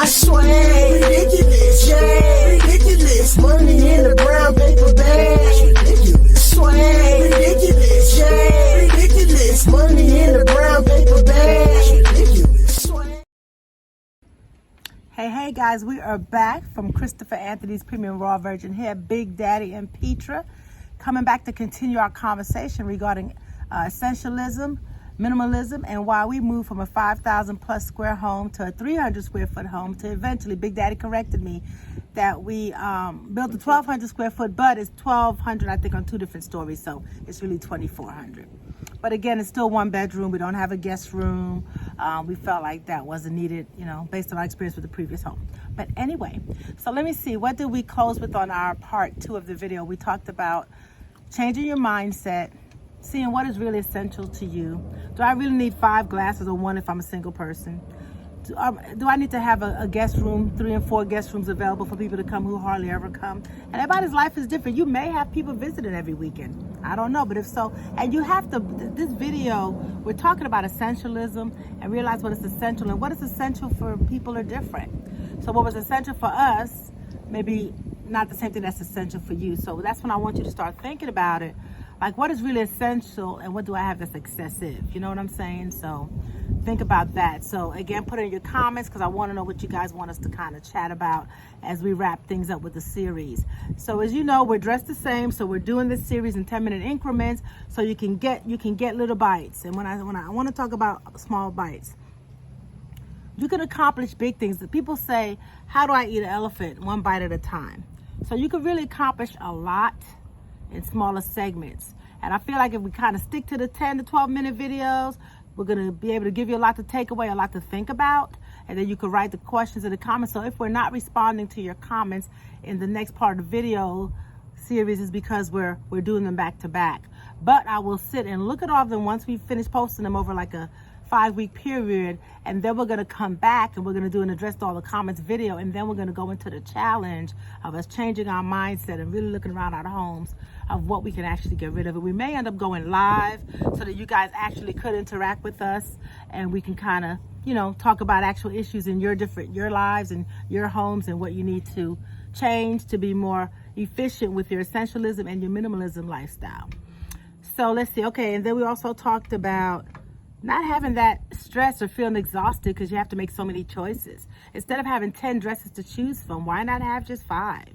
my swag. Ridiculous, yeah, ridiculous. Money in the brown paper bag. Ridiculous, swag. Ridiculous, yeah, ridiculous. Money in the brown paper bag. Ridiculous, swag. Hey guys, we are back from Christopher Anthony's Premium Raw Virgin Hair, Big Daddy and Petra, coming back to continue our conversation regarding essentialism, minimalism, and why we moved from a 5,000 plus square home to a 300 square foot home to eventually, Big Daddy corrected me, that we built a 1,200 square foot, but it's 1,200, I think, on two different stories, so it's really 2,400. But again, it's still one bedroom. We don't have a guest room. We felt like that wasn't needed, you know, based on our experience with the previous home. But anyway, so let me see. What did we close with on our part 2 of the video? We talked about changing your mindset, seeing what is really essential to you. Do I really need 5 glasses or 1 if I'm a single person? Do I need to have a guest room, 3 and 4 guest rooms available for people to come who hardly ever come? And everybody's life is different. You may have people visiting every weekend. I don't know, but if so, and you have to, this video, we're talking about essentialism and realize what is essential, and what is essential for people are different. So what was essential for us, maybe not the same thing that's essential for you. So that's when I want you to start thinking about it. Like, what is really essential and what do I have that's excessive? You know what I'm saying? So think about that. So again, put it in your comments because I want to know what you guys want us to kind of chat about as we wrap things up with the series. So as you know, we're dressed the same. So we're doing this series in 10-minute increments so you can get little bites. And when I want to talk about small bites, you can accomplish big things. People say, how do I eat an elephant? 1 bite at a time. So you can really accomplish a lot in smaller segments. And I feel like if we kind of stick to the 10 to 12 minute videos, we're going to be able to give you a lot to take away, a lot to think about, and then you can write the questions in the comments. So if we're not responding to your comments in the next part of the video series, is because we're doing them back to back. But I will sit and look at all of them once we finish posting them over like a 5-week period, and then we're going to come back and we're going to do an address to all the comments video, and then we're going to go into the challenge of us changing our mindset and really looking around our homes of what we can actually get rid of. It we may end up going live so that you guys actually could interact with us, and we can kind of, you know, talk about actual issues in your lives and your homes, and what you need to change to be more efficient with your essentialism and your minimalism lifestyle. So let's see. Okay, and then we also talked about not having that stress or feeling exhausted because you have to make so many choices. Instead of having 10 dresses to choose from, why not have just 5?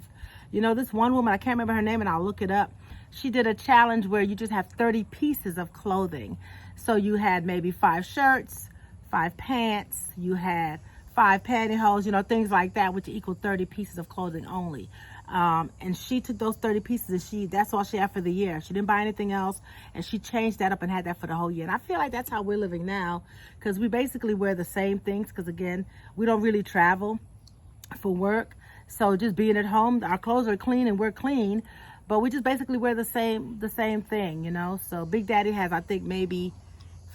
You know, this one woman, I can't remember her name and I'll look it up. She did a challenge where you just have 30 pieces of clothing. So you had maybe 5 shirts, 5 pants, you had 5 pantyhose, you know, things like that, which equal 30 pieces of clothing only. And she took those 30 pieces and that's all she had for the year. She didn't buy anything else, and she changed that up and had that for the whole year. And I feel like that's how we're living now, because we basically wear the same things, because again, we don't really travel for work. So just being at home, our clothes are clean and we're clean, but we just basically wear the same thing, you know. So Big Daddy has, I think, maybe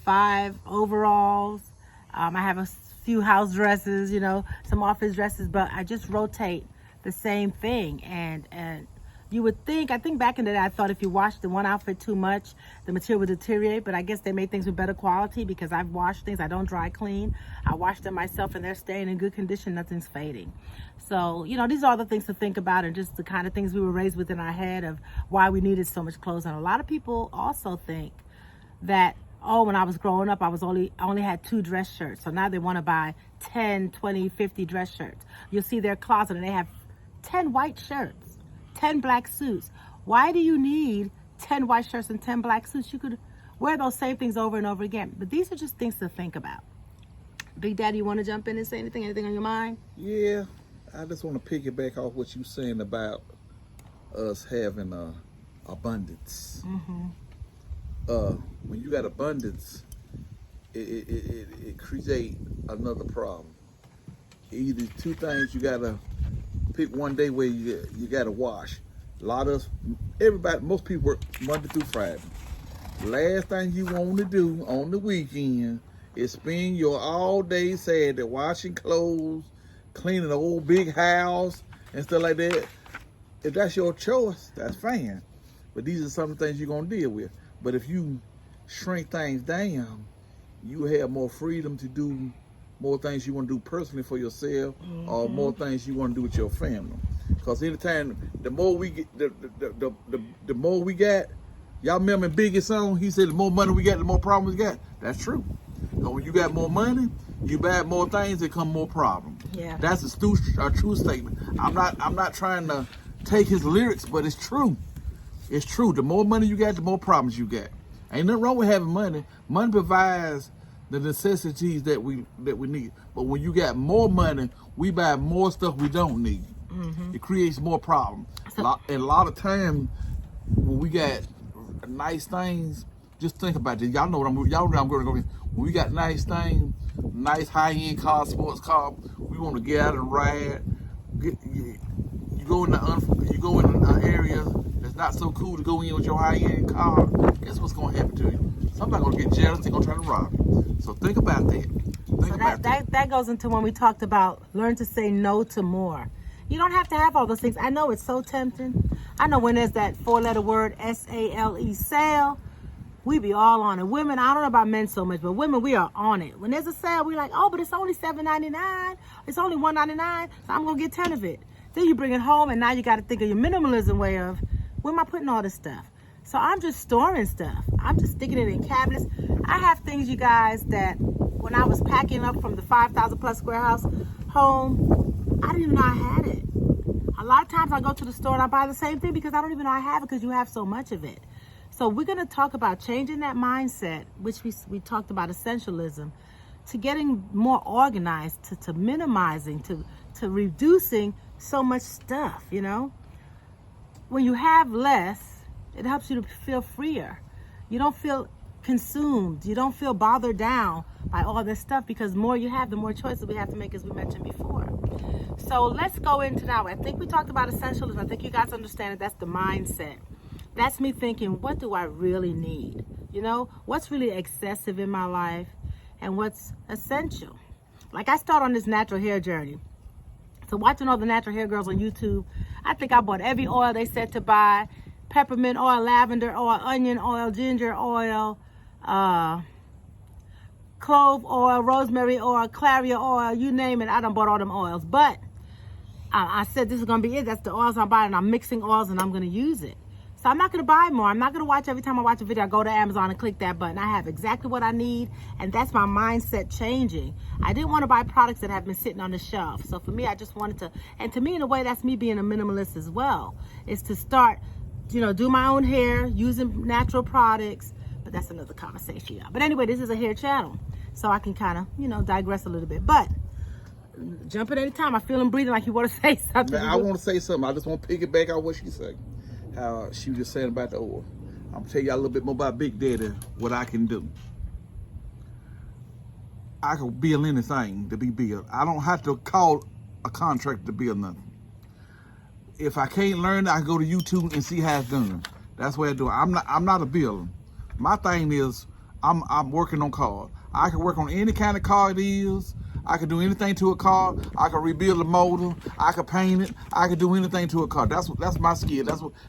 5 overalls. I have a few house dresses, you know, some office dresses, but I just rotate the same thing. And you would think, I think back in the day, I thought if you wash the one outfit too much, the material would deteriorate, but I guess they made things with better quality, because I've washed things, I don't dry clean. I wash them myself and they're staying in good condition, nothing's fading. So, you know, these are the things to think about, and just the kind of things we were raised with in our head of why we needed so much clothes. And a lot of people also think that, oh, when I was growing up, I only had 2 dress shirts. So now they want to buy 10, 20, 50 dress shirts. You'll see their closet and they have 10 white shirts, 10 black suits. Why do you need 10 white shirts and 10 black suits? You could wear those same things over and over again. But these are just things to think about. Big Daddy, you want to jump in and say anything? Anything on your mind? Yeah, I just want to piggyback off what you're saying about us having abundance. When you got abundance, it creates another problem. Either 2 things, you gotta pick one day where you gotta wash. Most people work Monday through Friday. Last thing you want to do on the weekend is spend your all day Saturday washing clothes, cleaning the old big house and stuff like that. If that's your choice, that's fine. But these are some of the things you're gonna deal with. But if you shrink things down, you have more freedom to do more things you want to do personally for yourself, or more things you want to do with your family. Because anytime, the more we get, the more we got. Y'all remember Biggie's song? He said, the more money we got, the more problems we got. That's true. So when you got more money, you buy more things, there come more problems. Yeah. That's a true statement. I'm not trying to take his lyrics, but it's true. It's true. The more money you got, the more problems you got. Ain't nothing wrong with having money. Money provides the necessities that we need. But when you got more money, we buy more stuff we don't need. It creates more problems. And a lot of times when we got nice things, just think about this. Y'all know I'm going to go. When we got nice things, nice high-end car, sports car, we want to get out and ride. You go in an area that's not so cool to go in with your high-end car. Guess what's going to happen to you? Somebody's going to get jealous. They're going to try to rob you. So think about that. That goes into when we talked about learn to say no to more. You don't have to have all those things. I know it's so tempting. I know when there's that 4-letter word, S-A-L-E, sale, we be all on it. Women, I don't know about men so much, but women, we are on it. When there's a sale, we like, oh, but it's only $7.99. It's only $1.99, so I'm going to get 10 of it. Then you bring it home, and now you got to think of your minimalism way of, where am I putting all this stuff? So I'm just storing stuff. I'm just sticking it in cabinets. I have things, you guys, that when I was packing up from the 5,000 plus square house home, I didn't even know I had it. A lot of times I go to the store and I buy the same thing because I don't even know I have it because you have so much of it. So we're going to talk about changing that mindset, which we talked about essentialism, to getting more organized, to minimizing, to reducing so much stuff, you know. When you have less, it helps you to feel freer. You don't feel consumed. You don't feel bothered down by all this stuff because the more you have, the more choices we have to make, as we mentioned before. So let's go into now. I think we talked about essentialism. I think you guys understand that that's the mindset. That's me thinking, what do I really need? You know, what's really excessive in my life and what's essential? Like I start on this natural hair journey. So watching all the natural hair girls on YouTube, I think I bought every oil they said to buy. Peppermint oil, lavender oil, onion oil, ginger oil, clove oil, rosemary oil, claria oil, you name it. I done bought all them oils. But I said this is going to be it. That's the oils I'm buying. And I'm mixing oils and I'm going to use it. So I'm not going to buy more. I'm not going to watch every time I watch a video, I go to Amazon and click that button. I have exactly what I need. And that's my mindset changing. I didn't want to buy products that have been sitting on the shelf. So for me, I just wanted to, and to me, in a way, that's me being a minimalist as well, is to start, you know, do my own hair using natural products. But that's another conversation, y'all. But anyway, this is a hair channel. So I can kind of, you know, digress a little bit. But jump in any time. I feel him breathing like you want to say something. Now, I want to say something. I just want to piggyback on what she said. How she was just saying about the oil. I'm going to tell y'all a little bit more about Big Daddy, what I can do. I can build anything to be built. I don't have to call a contractor to build nothing. If I can't learn it, I can go to YouTube and see how it's done. That's what I do. I'm not a builder. My thing is, I'm working on cars. I can work on any kind of car it is. I can do anything to a car. I can rebuild a motor. I can paint it. I can do anything to a car. That's my skill.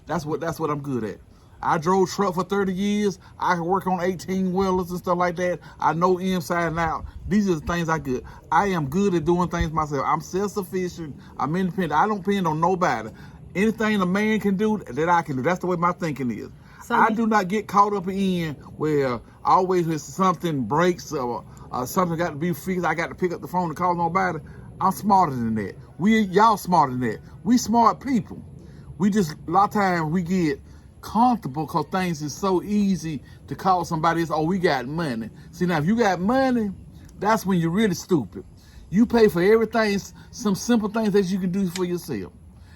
That's what I'm good at. I drove truck for 30 years. I can work on 18 wheelers and stuff like that. I know inside and out. These are the things I good. I am good at doing things myself. I'm self-sufficient. I'm independent. I don't depend on nobody. Anything a man can do, that I can do. That's the way my thinking is. So I do not get caught up in where always if something breaks or something got to be fixed, I got to pick up the phone and call nobody. I'm smarter than that. Y'all smarter than that. We smart people. We just, a lot of times we get comfortable because things is so easy to call somebody else, oh, we got money. See, now if you got money, that's when you're really stupid. You pay for everything, some simple things that you can do for yourself.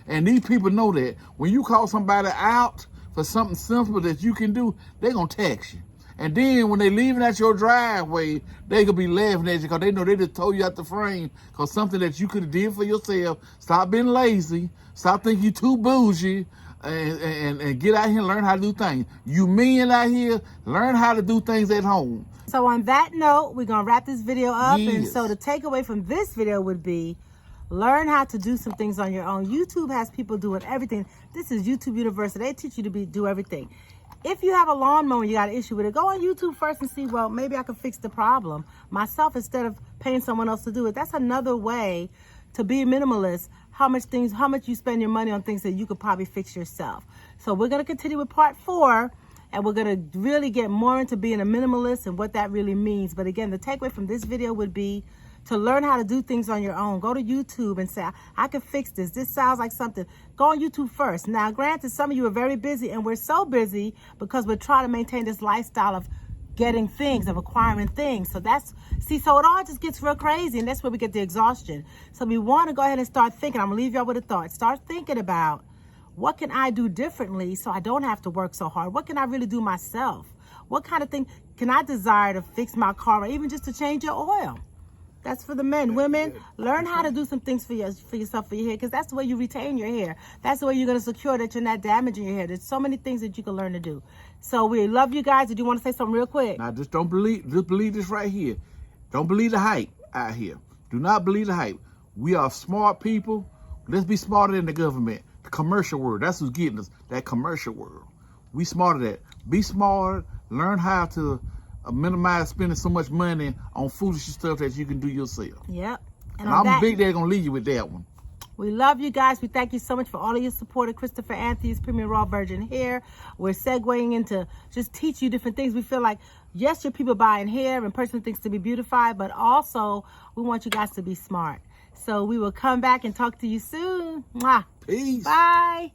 And these people know that. When you call somebody out for something simple that you can do, they're going to tax you. And then when they leaving at your driveway, they going to be laughing at you because they know they just told you out the frame because something that you could have did for yourself. Stop being lazy. Stop thinking you too bougie. And get out here and learn how to do things. You men out here, learn how to do things at home. So on that note, we're going to wrap this video up. Yes. And so the takeaway from this video would be, learn how to do some things on your own. YouTube has people doing everything. This is YouTube University. They teach you to do everything. If you have a lawnmower and you got an issue with it, go on YouTube first and see, well, maybe I can fix the problem myself instead of paying someone else to do it. That's another way to be a minimalist. How much you spend your money on things that you could probably fix yourself. So we're going to continue with part 4, and we're going to really get more into being a minimalist and what that really means. But again, the takeaway from this video would be to learn how to do things on your own. Go to YouTube and say, I can fix this. This sounds like something. Go on YouTube first. Now, granted, some of you are very busy, and we're so busy because we're trying to maintain this lifestyle of getting things, of acquiring things. So so it all just gets real crazy, and that's where we get the exhaustion. So we want to go ahead and start thinking. I'm going to leave y'all with a thought. Start thinking about, what can I do differently so I don't have to work so hard? What can I really do myself? What kind of thing can I desire to fix my car, or even just to change your oil? That's for the men. Women, learn how to do some things for yourself, for your hair, because that's the way you retain your hair. That's the way you're going to secure that you're not damaging your hair. There's so many things that you can learn to do. So we love you guys. Did you want to say something real quick? Now, just believe this right here. Don't believe the hype out here. Do not believe the hype. We are smart people. Let's be smarter than the government. The commercial world, that's who's getting us, that commercial world. We smarter than that. Be smart. Learn how to minimize spending so much money on foolish stuff that you can do yourself. Yep. And I'm big dad gonna leave you with that one. We love you guys. We thank you so much for all of your support of Christopher Anthony's Premium Raw Virgin Hair. We're segueing into just teach you different things. We feel like, yes, you're people buying hair and personal things to be beautified, but also we want you guys to be smart. So we will come back and talk to you soon. Mwah. Peace. Bye.